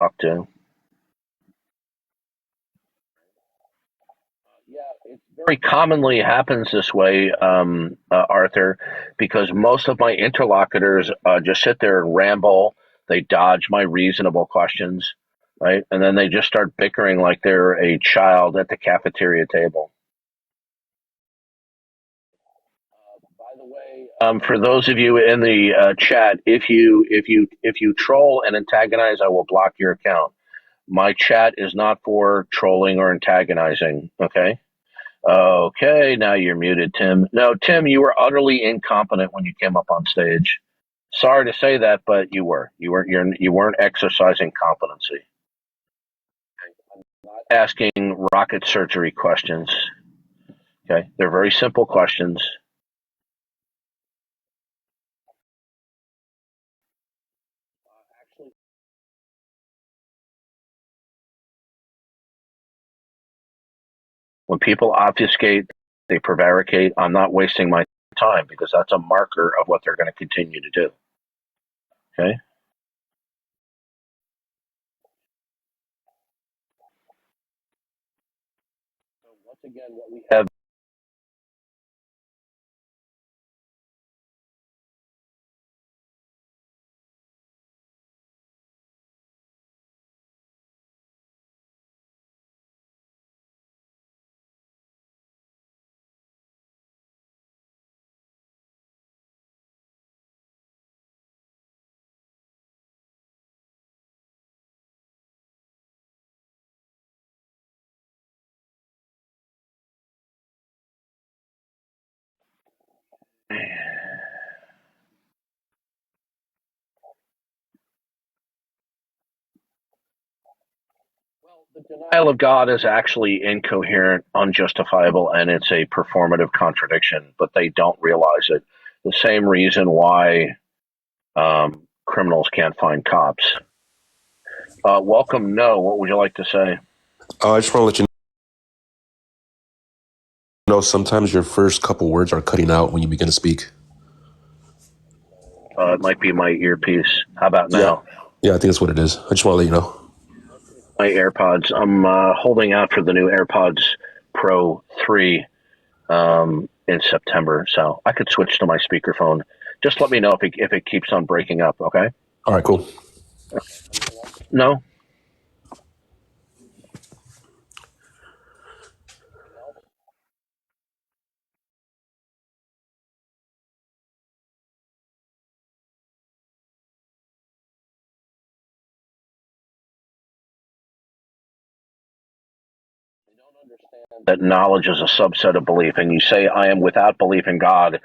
talk to. Yeah, it very commonly happens this way, Arthur, because most of my interlocutors just sit there and ramble. They dodge my reasonable questions, right? And then they just start bickering like they're a child at the cafeteria table. By the way, for those of you in the chat, if you troll and antagonize, I will block your account. My chat is not for trolling or antagonizing. Okay. Okay, now you're muted, Tim. No, Tim, you were utterly incompetent when you came up on stage. Sorry to say that, but you were. You weren't exercising competency. Not asking rocket surgery questions. Okay, they're very simple questions. Actually, when people obfuscate, they prevaricate. I'm not wasting my time because that's a marker of what they're going to continue to do. Okay. So once again, what we have. Well, the denial of God is actually incoherent, unjustifiable, and it's a performative contradiction, but they don't realize it. The same reason why criminals can't find cops. Welcome, no. What would you like to say? I just want to let you know sometimes your first couple words are cutting out when you begin to speak. It might be my earpiece. How about Yeah. now? Yeah, I think that's what it is. I just want to let you know. My AirPods. I'm holding out for the new AirPods Pro 3 in September, so I could switch to my speakerphone. Just let me know if it keeps on breaking up, okay? All right, cool. No? That knowledge is a subset of belief, and you say, I am without belief in God,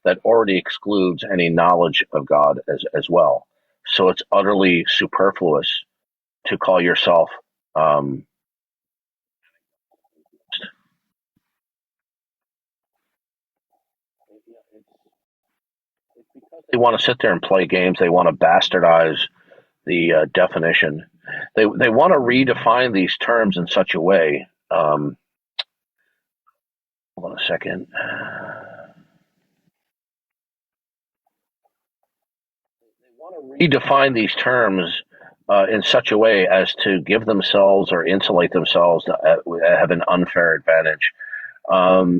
that already excludes any knowledge of God as well. So it's utterly superfluous to call yourself. Um, they want to sit there and play games. They want to bastardize the definition. They want to redefine these terms in such a way. Hold on a second. They want to redefine these terms in such a way as to give themselves or insulate themselves to have an unfair advantage.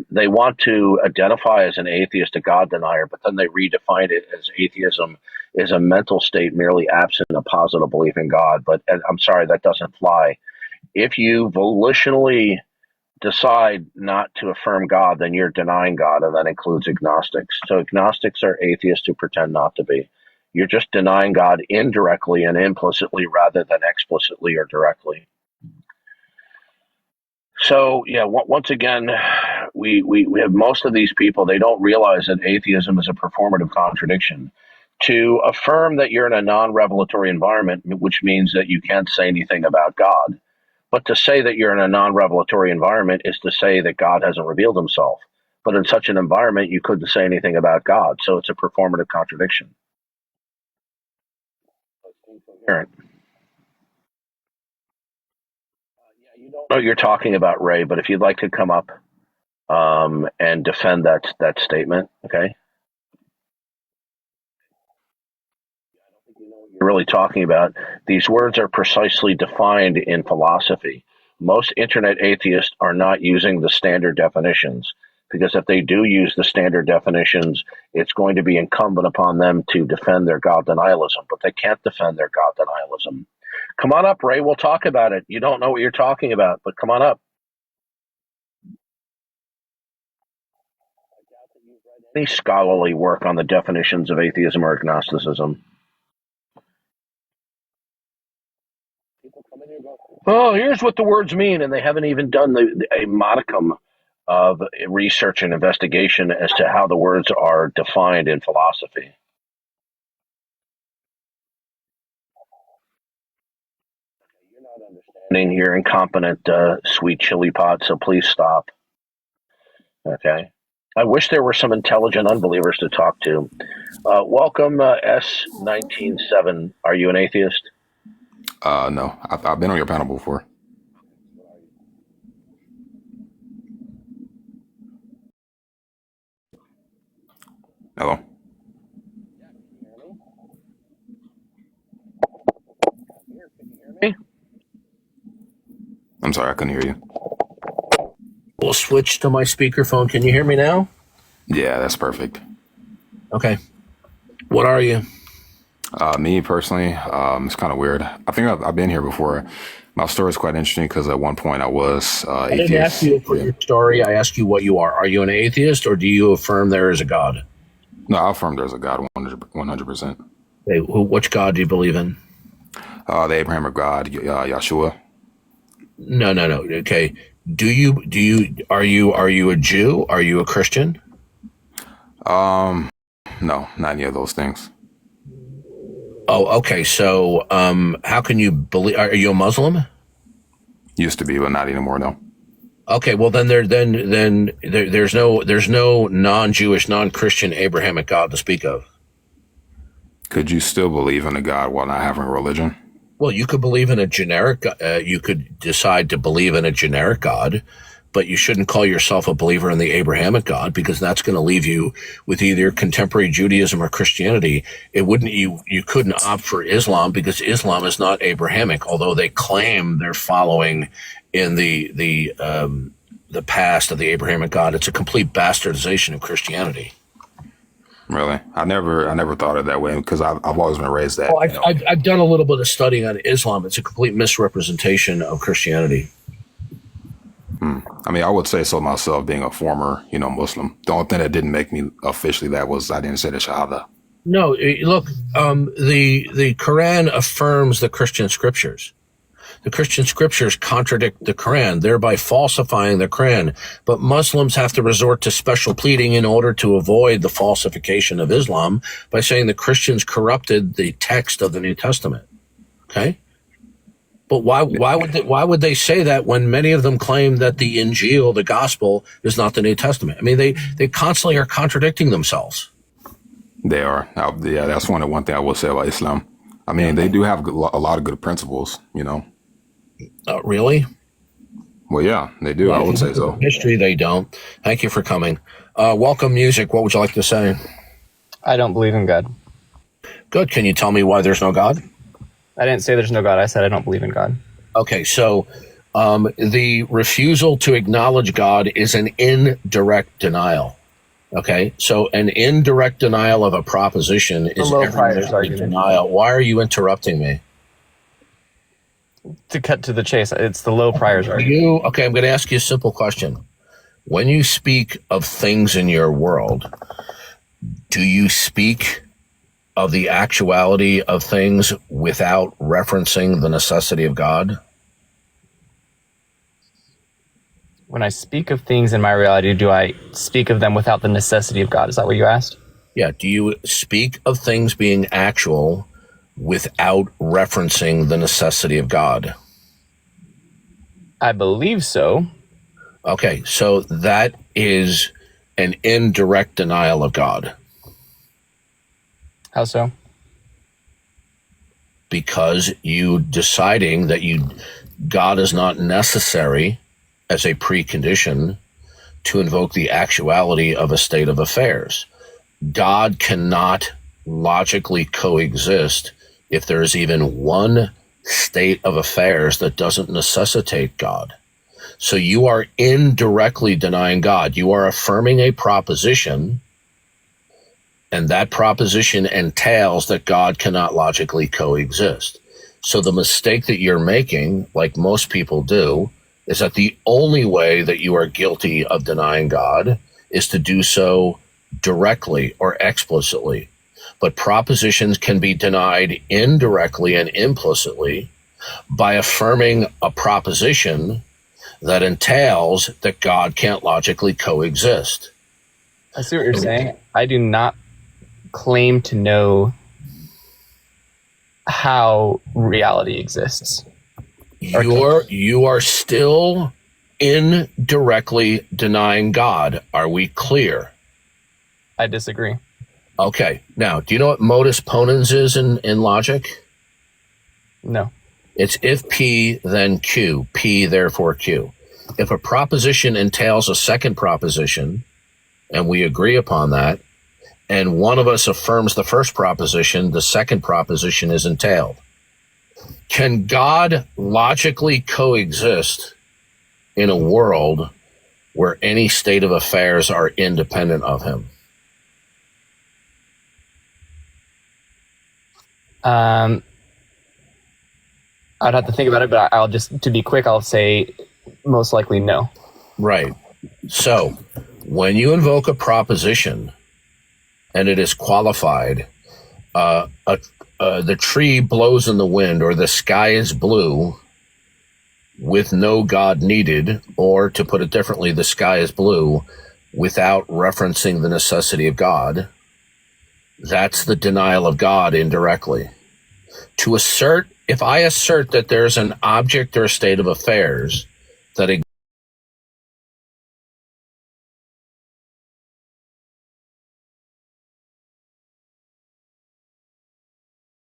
They want to identify as an atheist, a God denier, but then they redefine it as atheism is a mental state merely absent a positive belief in God. But I'm sorry, that doesn't fly. If you volitionally decide not to affirm God, then you're denying God, and that includes agnostics. So agnostics are atheists who pretend not to be. You're just denying God indirectly and implicitly rather than explicitly or directly. So yeah, once again, we have most of these people. They don't realize that atheism is a performative contradiction. To affirm that you're in a non-revelatory environment, which means that you can't say anything about God, but to say that you're in a non-revelatory environment is to say that God hasn't revealed himself. But in such an environment, you couldn't say anything about God. So it's a performative contradiction. Incoherent. Yeah, you don't know what you're talking about, Ray, but if you'd like to come up and defend that statement, okay? you're really talking about. These words are precisely defined in philosophy. Most internet atheists are not using the standard definitions, because if they do use the standard definitions, it's going to be incumbent upon them to defend their God denialism, but they can't defend their God denialism. Come on up, Ray. We'll talk about it. You don't know what you're talking about, but come on up. Any scholarly work on the definitions of atheism or agnosticism? Oh, here's what the words mean, and they haven't even done a modicum of research and investigation as to how the words are defined in philosophy. You're not understanding. You're incompetent, sweet chili pot, so please stop. Okay. I wish there were some intelligent unbelievers to talk to. Welcome, S197. Are you an atheist? No. I've been on your panel before. Hello? I'm sorry, I couldn't hear you. We'll switch to my speakerphone. Can you hear me now? Yeah, that's perfect. Okay. What are you? Me personally, it's kind of weird. I think I've been here before. My story is quite interesting because at one point I was atheist. I didn't ask you for your story. I asked you what you are. Are you an atheist, or do you affirm there is a God? No, I affirm there's a God 100%. Hey, which God do you believe in? The Abrahamic God, Yeshua. No. Okay. Are you a Jew? Are you a Christian? No, not any of those things. Oh, okay. So, how can you believe? Are you a Muslim? Used to be, but not anymore. No. Okay. Well, then there's no non-Jewish, non-Christian Abrahamic God to speak of. Could you still believe in a God while not having a religion? Well, you could believe in a generic. You could decide to believe in a generic God, but you shouldn't call yourself a believer in the Abrahamic God, because that's going to leave you with either contemporary Judaism or Christianity. You couldn't opt for Islam, because Islam is not Abrahamic, although they claim they're following in the past of the Abrahamic God. It's a complete bastardization of Christianity. Really? I never thought of it that way, because I've always been raised that. Well, I've done a little bit of studying on Islam. It's a complete misrepresentation of Christianity. I mean, I would say so myself, being a former, Muslim. The only thing that didn't make me officially that was I didn't say the Shahada. No, look, the Quran affirms the Christian scriptures. The Christian scriptures contradict the Quran, thereby falsifying the Quran. But Muslims have to resort to special pleading in order to avoid the falsification of Islam by saying the Christians corrupted the text of the New Testament. Okay? But why would they say that when many of them claim that the Injil, the gospel, is not the New Testament? I mean, they constantly are contradicting themselves. They are. Yeah, that's one thing I will say about Islam. I mean, they do have a lot of good principles, Really? Well, yeah, they do. Well, I would say so. History, they don't. Thank you for coming. Welcome, Music. What would you like to say? I don't believe in God. Good. Can you tell me why there's no God? I didn't say there's no God. I said I don't believe in God. Okay, so the refusal to acknowledge God is an indirect denial. Okay, so an indirect denial of a proposition is every denial. Why are you interrupting me? To cut to the chase, it's the low priors argument. Okay, I'm going to ask you a simple question. When you speak of things in your world, do you speak of the actuality of things without referencing the necessity of God? When I speak of things in my reality, do I speak of them without the necessity of God? Is that what you asked? Yeah. Do you speak of things being actual without referencing the necessity of God? I believe so. Okay, so that is an indirect denial of God. How so? Because you deciding that God is not necessary as a precondition to invoke the actuality of a state of affairs. God cannot logically coexist if there is even one state of affairs that doesn't necessitate God. So you are indirectly denying God. You are affirming a proposition, and that proposition entails that God cannot logically coexist. So the mistake that you're making, like most people do, is that the only way that you are guilty of denying God is to do so directly or explicitly. But propositions can be denied indirectly and implicitly by affirming a proposition that entails that God can't logically coexist. I see what you're saying. I do not claim to know how reality exists. You are still indirectly denying God. Are we clear? I disagree. Okay. Now, do you know what modus ponens is in logic? No. It's if P, then Q. P, therefore Q. If a proposition entails a second proposition, and we agree upon that, and one of us affirms the first proposition, the second proposition is entailed. Can God logically coexist in a world where any state of affairs are independent of him? I'd have to think about it, but I'll just, to be quick, I'll say most likely no. Right. So when you invoke a proposition and it is qualified, the tree blows in the wind, or the sky is blue with no God needed, or to put it differently, the sky is blue without referencing the necessity of God, that's the denial of God indirectly. If I assert that there's an object or a state of affairs that